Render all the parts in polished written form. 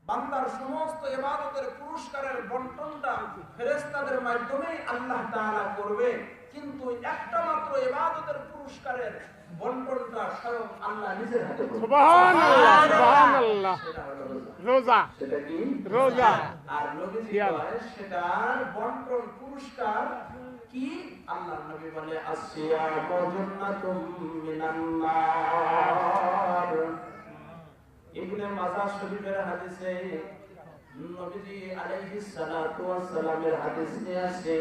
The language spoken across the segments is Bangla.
বান্দার সমস্ত ইবাদতের পুরস্কারের বন্টনটা ফেরেশতাদের মাধ্যমে আল্লাহ তাআলা করবে, কিন্তু একটা মাত্র ইবাদতের পুরস্কারের বন্টনটা স্বয়ং আল্লাহ নিজের হাতে করবে। সুবহানাল্লাহ, সুবহানাল্লাহ। রোজা, সেটা কি? রোজা। আর নবীজি কয় সেটার বন্টন পুরস্কার কি? আল্লাহর নবী বলে আসিয়ামু জান্নাতুম মিনান নার। ইবনে মাজাহ শরীফের হাদিসে নবীজি আলাইহিস সালাতু ওয়াস সালামের হাদিস নিয়ে আসে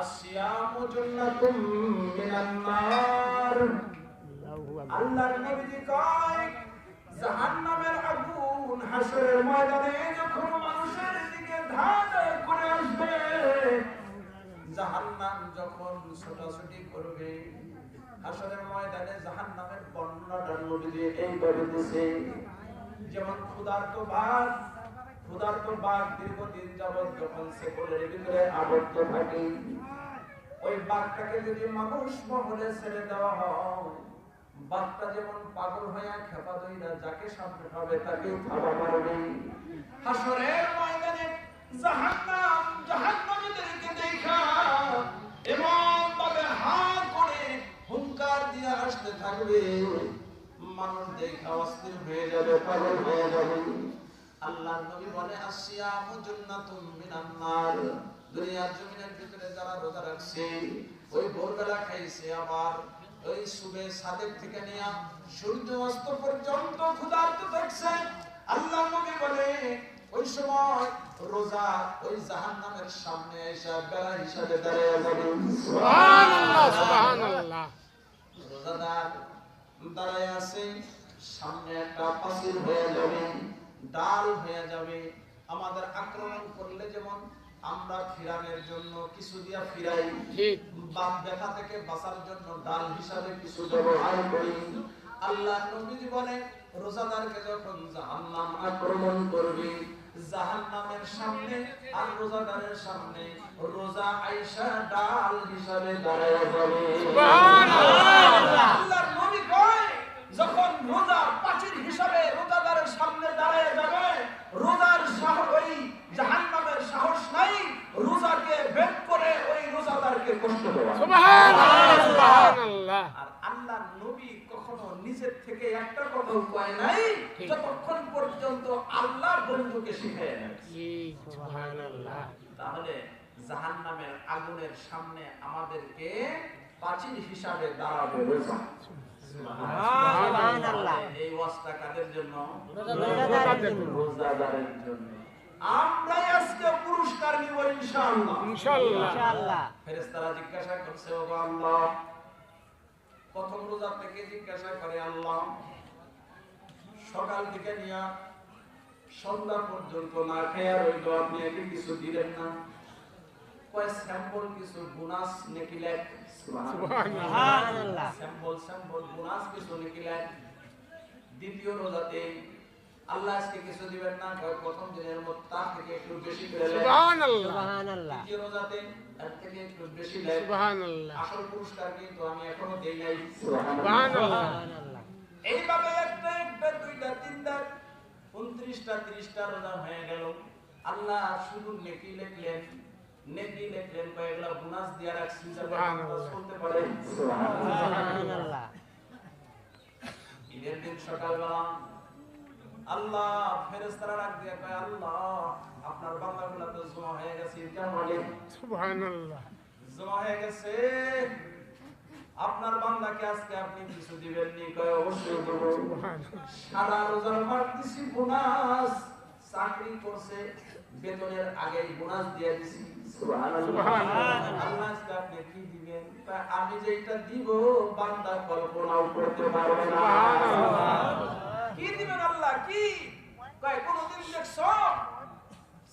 আসিয়ামু জান্নাতুম মিনান নার। আল্লাহর নবীজি কয় জাহান্নামের আগুন হাসরের ময়দানে যখন মানুষের দিকে ধাওয়া করে আসবে, জাহান্নাম যখন ছোটাছুটি করবে, হাসরের ময়দানে জাহান্নামের বর্ণনাটা নবীজি এইভাবে দিয়েছে, যেমন ক্ষুধার্ত বাঘ দীর্ঘদিন যাবত যখন শেকলের ভিতরে আবদ্ধ থাকে, ওই বাঘটাকে যদি মানুষ মহলে ছেড়ে দেওয়া হয়, বাঘটা যেমন পাগল হয়ে খেপা দইরা যাকে সামনে পাবে তাকে থাবা মারবে। হাসরের ময়দানে জাহান্নামীদেরকে দেখা এমন ভাবে হাত করে হুঙ্কার দিয়ে আসতে থাকবে, মানুষ দেখা অস্থির হয়ে যাবে, পাগল হয়ে যাবে। আল্লাহর নবী বলে আসিয়ামু জান্নাতুম মিনান নার। দুনিয়ার জমিনের ভিতরে যারা রোজা রাখছে, ওই ভোরবেলা খাইছে, আবার ওই সুবে সাদেক থেকে নিয়ে সূর্য অস্ত পর্যন্ত ক্ষুধার্ত থাকছে, আল্লাহর নবী বলে ওই সময় রোজা ওই জাহান্নামের সামনে এসে বেলা হিসাবে দাঁড়িয়ে যাবে। সুবহানাল্লাহ, সুবহানাল্লাহ। রোজাদার দাঁড়ায় আছে, সামনে একটা পাচিল হয়ে যাবে, ডাল হয়ে যাবে। আমাদের আক্রমণ করলে যেমন আমরা ফিরানোর জন্য কিছু দিয়া ফিরাই, ঠিক বাপ ব্যথা থেকে বাঁচার জন্য ডাল হিসাবে কিছু ব্যবহার করি। আল্লাহ নবীজি বলে রোজাদারকে যখন জাহান্নাম আক্রমণ করবে, জাহান্নামের সামনে আর রোজাদারের সামনে রোজা আয়েশা ডাল হিসাবে দাঁড়ায় যাবে। সুবহানাল্লাহ। আল্লাহর নবী কয় যখন রোজা পাচিল হিসাবে রোজাদারের সামনে দাঁড়ায় যাবে, রোজার সাহস ওই জাহান্নামের সাহস নাই রোজাকে বের করে ওই রোজাদারকে কষ্ট দেওয়া। সুবহানাল্লাহ, সুবহানাল্লাহ। আর আল্লাহর নবী কখনো নিজের থেকে একটা কথা কয় নাই যতক্ষণ পর্যন্ত আল্লাহর বন্ধুকে শিখায় না। ঠিক সুবহানাল্লাহ। তাহলে জাহান্নামের আগুনের সামনে আমাদেরকে পাচিল হিসাবে দাঁড়াবে রোজা। সুবহানাল্লাহ। এই ওয়াজটা কাদের জন্য? রোজাদারের জন্য। আমরা আজকে পুরস্কার নিব ইনশাআল্লাহ। ইনশাআল্লাহ। ফেরেশতারা জিজ্ঞাসা করছে, ও আল্লাহ, প্রথম রোজা থেকে জিজ্ঞাসা করে আল্লাহ সকাল থেকে নিয়ে সন্ধ্যা পর্যন্ত না খেয়ে রইল, আপনি একে কিছু দিলেন না। কয় স্যাম্পল কিছু বোনাস নাকি লেখ? সুবহানাল্লাহ। স্যাম্পল বোনাস কিছু নাকি লেখ। দ্বিতীয় রোজাতে আল্লাহ আজকে কিছু দিবেন না, কয় প্রথম দিনের মধ্যে তার থেকে একটু বেশি করে লেখ। সুবহানাল্লাহ। দ্বিতীয় রোজাতে তার থেকে একটু বেশি লেখ। সুবহানাল্লাহ। আসল পুরস্কার কিন্তু আমি এখনো দেই নাই। সুবহানাল্লাহ। এইভাবে একটা দুইটা তিনটা 29টা 30টা রোজা হয়ে গেল, আল্লাহ শুধু নেকি লিখলেন কয়েকলা বোনাস দিয়া রাখছি যাতে আমরা চলতে পারে। সুবহানাল্লাহ। ঈদের দিন সকালবেলা আল্লাহ ফেরেশতারা ডাক দিয়ে কয়, আল্লাহ আপনার বান্দাগুলো তো জমা হয়ে গেছে ঈদগাহ মাঠে। সুবহানাল্লাহ। জমা হয়ে গেছে, আপনার বান্দাকে আজকে আপনি কিছু দিবেন নি? কয় অবশ্যই দেব। সারা রোজার মাস দিছি বোনাস, চাকরি করছে বেতনের আগেই বোনাস দিয়ে দিছি। সুবহানাল্লাহ। আল্লাহ আজকে আপনি কি দিবেন? কয় আমি যেটা দিব বান্দা কল্পনাও করতে পারবে না। কি দিবেন আল্লাহ? কি কয় কোনদিন দেখছো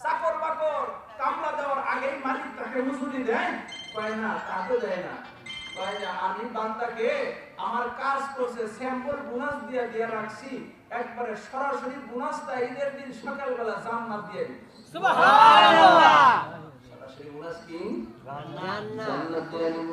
চাকর বাকর কামলা দেওয়ার আগেই মালিক তাকে মজুরি দেয়? কয় না, তা তো দেয় না। কয় যে আমি বান্দাকে আমার কাজ করছে স্যাম্পল বোনাস দিয়ে রাখছি, একবারে সরাসরি বোনাসটা ঈদের দিন সকালবেলা জান্নাত দিয়ে দিই। সুবহানাল্লাহ। সরাসরি বোনাস কি? জান্নাত দিয়ে দিব।